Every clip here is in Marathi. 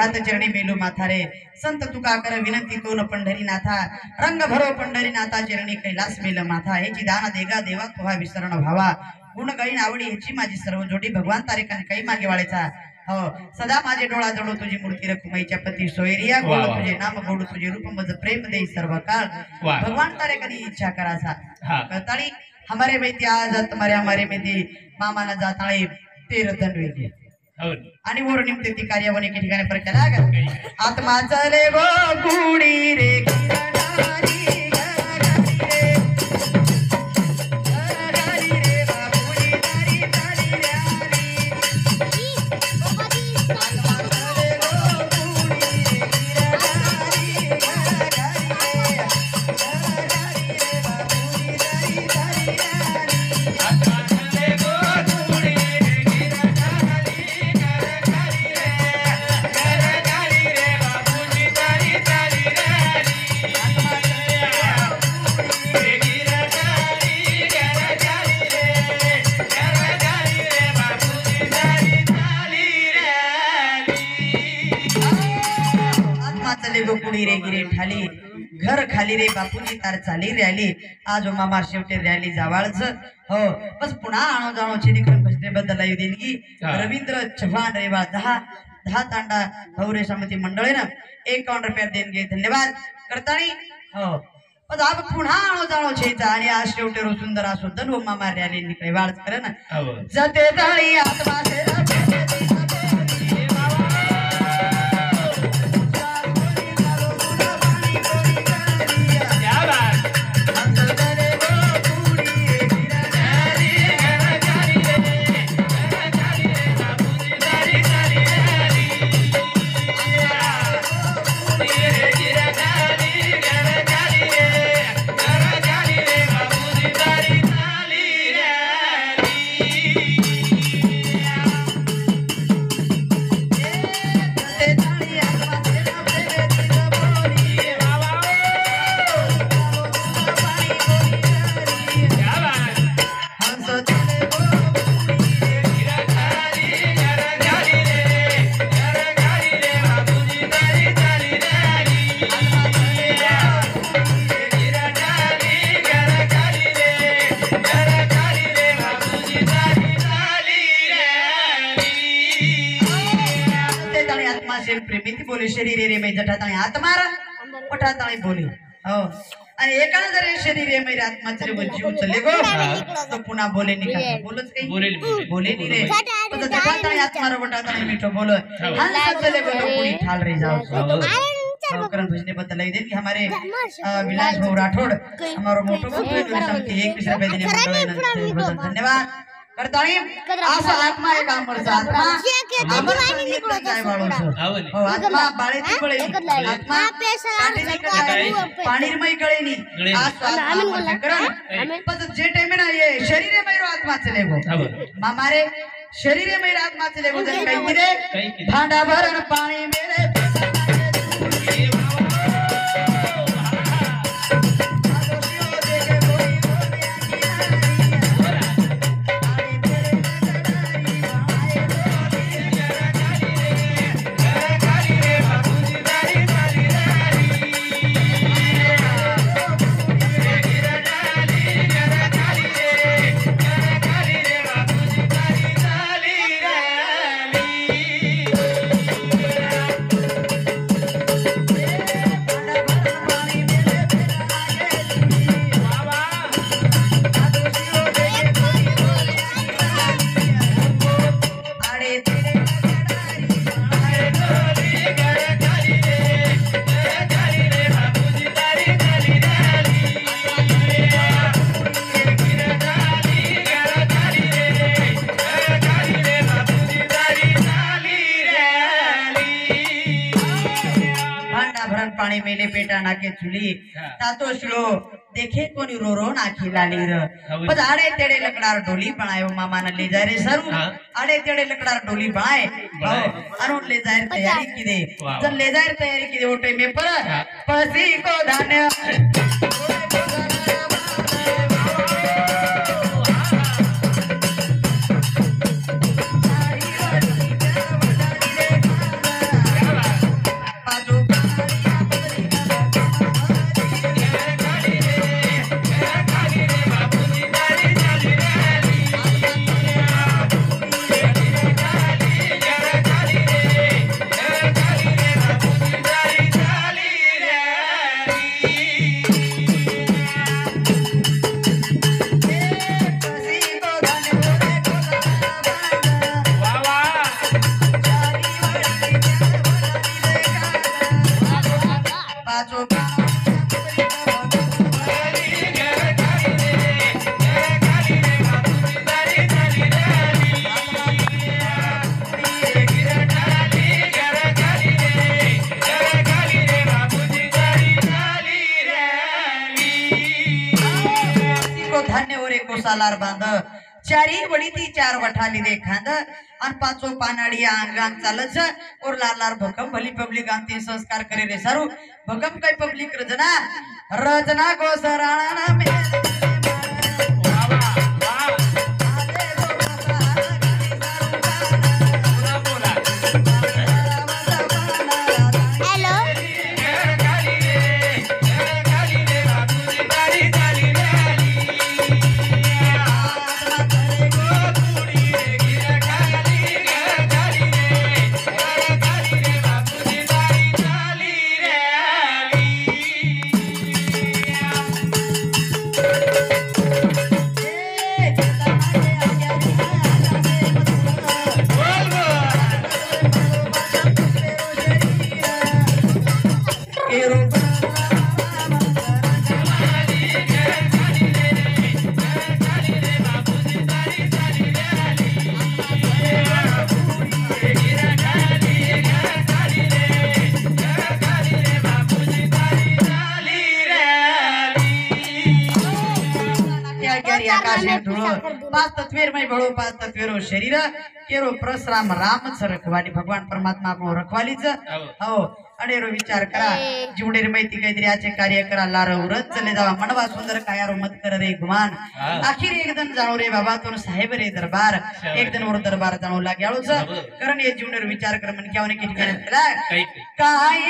हात चरणी मेलो माथा रे संत तुका कर विनंती तो न पंढरीनाथा रंग भरो पंढरीनाथा चरणी कैलास मेल माथा ह्याची दान देगा देवा तुहा विसरण भावा गुण गाईन आवडी ह्याची माझी सर्व जोडी भगवान तारेकान काही मागे वाळायचा हो सदा माझे डोळा जडो तुझी मूर्ती रखुमाईच्या पती सोयरिया गोड तुझे नाम गोड तुझे रूप मज प्रेम देई सर्व काळ भगवान तारेकानी इच्छा करासा कळताळी हमारे मैती आज तुम्हारे हमारे मैती मामाना जाताळे तेर दंडवे आणि मोर निमते ती कार्यावने के ठिकाणी पर केला आत्मा चले गो कुडी रे कुडी रे गिरे ठाली घर खाली रे बापूजी तार चाली रॅली आज मामा शेवटे रॅली जावाळच हो बस पुन्हा आणो जाणो चिनिकन भजने बद्दल येऊ देणगी रवींद्र चव्हाण रेवा 10 तांडा भौरे समिती मंडळीनं 51 रुपये देणगी धन्यवाद करतानी हो बस आप पुन्हा आणो जाणो छेचा आणि आज शेवटे रो सुंदर असो धनु मामा रॅली निकळे वाळच करे ना जते ताळी आत्मा से प्रेमिती बोले शरीरे रे मै जठाताळी आत्मारा पठाताळी बोले हो आणि एकाने जर शरीरे मै आत्मा चले जीव चले गो तो पुन्हा बोले निका बोलच काही बोले नी रे तो जठाताळी आत्मारा पठाताळी मिठो बोल हंस चले गो तो पुरी ठाल रे जाओ करण भजने बद्दल दे कि हमारे विलास भाऊ राठौड़ हमारो मोटो समिति 21 रुपए देने धन्यवाद करताळी असं आत्मा एक आमरचा आत्मा आमरचा काय वाळो हो आत्मा बाळेची बळे आत्मा पाणीरमय कळेनी आज आत्मा करण पण जे टाइम ना ये शरीरे मैरो आत्मा चले गो मामारे शरीरे मैरो आत्मा चले गो जन काही रे भांडा भरण पाणी मेरे पानी मेले पेटा नाके चुली तातो श्लो देखे कोनी रो रो नाखी लाली र पद आड़े तेड़े लकड़ार डोली बनायो मामा ने ले जाए रे सरू आड़े तेड़े लकड़ार डोली बनाए अरुण ले जाए तैयारी की दे जब ले जाए तैयारी की दे ओटे में पर पसी को धान्य सालार बांध चारी वडी ती चार वठाली दे खांद आणि पाचो पानाडी अंगांग चालच और लार लार भकम भली पब्लिक अंतिम संस्कार करे रे सारू भकम काय पब्लिक रजना रजना को सराणा में पांच तत्वेर में बड़ो पांच तत्वेरो शरीर केरो परशुराम राम रखवाली भगवान परमात्मा आपणो रखवालीच हो अनेरो विचार करा जीवडेर माहिती काहीतरी आचे कार्य करा लार उरत चले जावा मनवा सुंदर कायारो मत कर रे गुमान आखिर एक दिन जाणो रे बाबा तो साहेब रे दरबार एक दिन और दरबार जाणो लाग्याळो छ कारण ये जीवडेर विचार कर मन क्यावने की ठिकाणी काय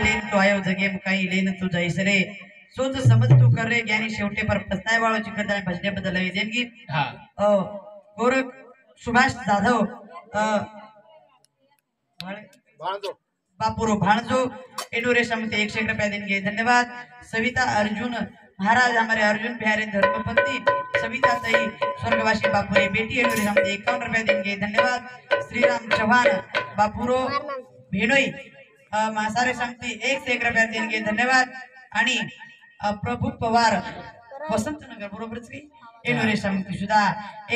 लेन तू काही लेन तू जाईस रे सोच समझ तू कर रे ज्ञानी शेवटे पर पस्ताय वाळोची करता भजने बदल देणगी गोरख सुभाष जाधव बापुरो भाणजो एडोरे समिति 100 रुपया देंगे धन्यवाद सविता अर्जुन महाराज हमारे अर्जुन बिहारी धर्मपत्नी सविता तई स्वर्गवासी बापुरे बेटी एडोरे समिति 51 रुपया देंगे धन्यवाद श्रीराम चौहान बापुरो भेणोई मासारे समिति 101 रुपया देंगे धन्यवाद आणि प्रभू पवार वसंतनगर बरोबरच की एडोरे समिति सुद्धा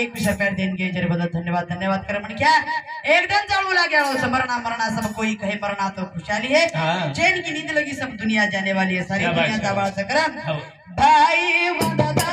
21 रुपया देंगे जरे बदल धन्यवाद धन्यवाद कर म्हण क्या एकदम जाणू लाग्या मरना मरना सब कोई कहे मरना तो खुशहाली है चैन की नींद लगी सब दुनिया जाने वाली है सारी दुनिया जावाळ सकरम भाई वंदना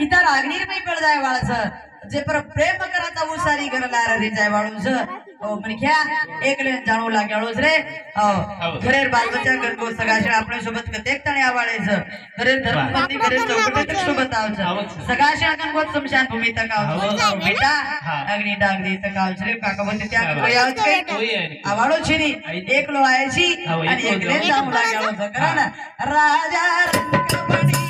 इतर अग्निर में पड़ जाए वाला जे पर प्रेम कराता वो सारी घर ला रे जाए वाळू पण घ्या एक लेन जाणू लाग्याळोच रे घरे बालबच्चा गणगो सगाशे आपल्या सोबत कतेक तणे आवाळायचं घरे धर्मपत्नी घरे चौकटे सोबत आवचं सगाशे गणगोत समशान भूमी तक आवचं बेटा अग्नि डागदी तक आवचं रे काका बोलते त्या कोई आवचं आवाळो छिरी एक लो आयची आणि एक लेन जाणू लाग्याळोच करा ना राजा रंगमणी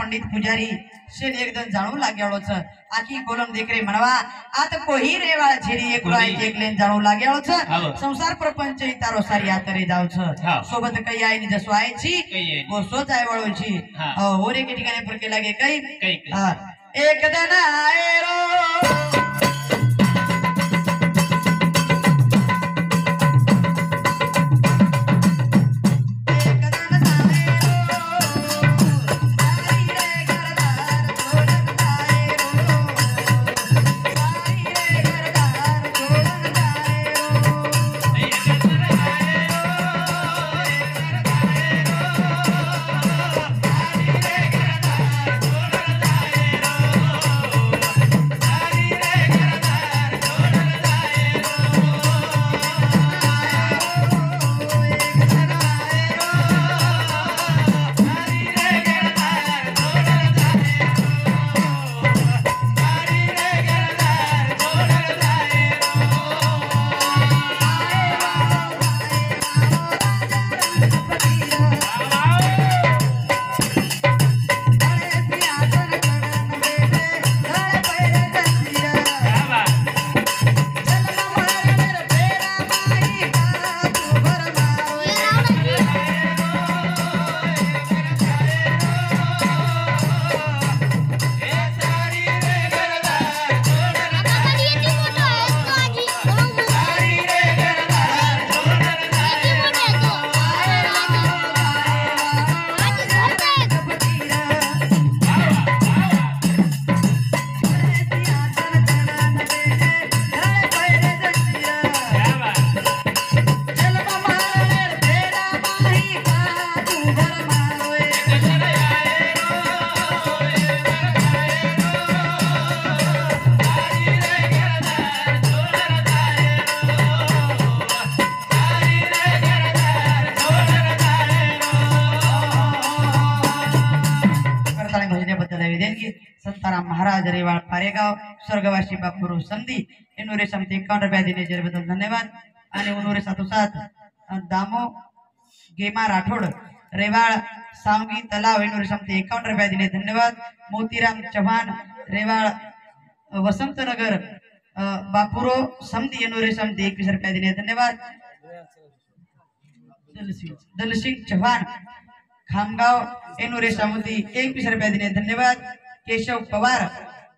पंडित पुजारी शेन एकदम जाणू लाग्याळोच आखी कोलम देख रे म्हणवा आता कोही रेवाळ छेरी एक एक लेन जाणू लाग्याळोच संसार प्रपंच तारो सारी आतरे जाऊच सोबत काही आहे नि जसो आयची वो सोच आहे वळोची ओरे के ठिकाणी पर के लागे काही एक दिन आए रो संताराम महाराज रेवाड़ पारेगाव स्वर्गवासी बापुरु संधि इनोरे समते 51 रुपया दिने जर बदल धन्यवाद आणि उनोरे साथोसाथ दामो गेमा राठोड रेवाड़ सावगी तलाव इनोरे समते 51 रुपया दिने धन्यवाद मोतीराम चौहान रेवाड़ वसंत नगर बापुरो समधि इनोरे समते 21 रुपया दिने धन्यवाद दलसिंह चौहान खामगाव एनुरे सामुदी 21 रुपया दिने धन्यवाद केशव पवार